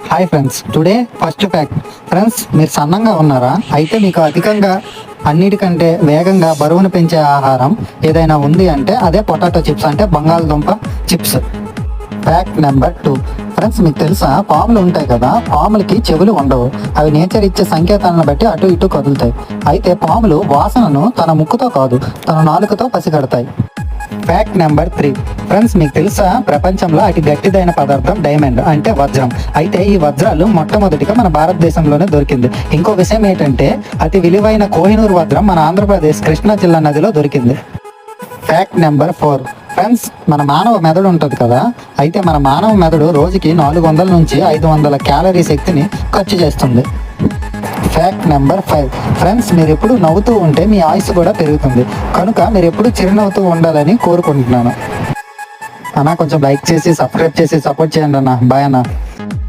Hi friends, today first fact. Friends, మీరు సన్నంగా ఉన్నారా? అయితే మీకు అధికంగా అన్నిటికంటే వేగంగా బరువును పెంచే ఆహారం ఏదైనా ఉంది అంటే అదే పొటాటో చిప్స్, అంటే బంగాళదుంప చిప్స్. Fact number 2. ఫ్రెండ్స్, మీకు తెలుసా, పాములు ఉంటాయి కదా, పాములకి చెవులు ఉండవు. అవి నేచర్ ఇచ్చే సంకేతాలను బట్టి అటు ఇటు కదులుతాయి. అయితే పాములు వాసనను తన ముక్కుతో కాదు, తన నాలుకతో పసిగడతాయి. Fact number 3. ఫ్రెండ్స్, మీకు తెలుసా, ప్రపంచంలో అతి గట్టిదైన పదార్థం డైమండ్, అంటే వజ్రం. అయితే ఈ వజ్రాలు మొట్టమొదటిగా మన భారతదేశంలోనే దొరికింది. ఇంకో విషయం ఏంటంటే, అతి విలువైన కోహినూర్ వజ్రం మన ఆంధ్రప్రదేశ్ కృష్ణా జిల్లా నదిలో దొరికింది. Fact number 4. ఫ్రెండ్స్, మన మానవ మెదడు ఉంటుంది కదా, అయితే మన మానవ మెదడు రోజుకి 400 నుంచి 500 క్యాలరీ శక్తిని ఖర్చు చేస్తుంది. Fact number 5. ఫ్రెండ్స్, మీరు ఎప్పుడు నవ్వుతూ ఉంటే మీ ఆయుష్ కూడా పెరుగుతుంది. కనుక మీరు ఎప్పుడు చిరునవ్వుతూ ఉండాలని కోరుకుంటున్నాను. అన్న, కొంచెం లైక్ చేసి సబ్స్క్రైబ్ చేసి సపోర్ట్ చేయండి అన్న. బాయ్ అన్న.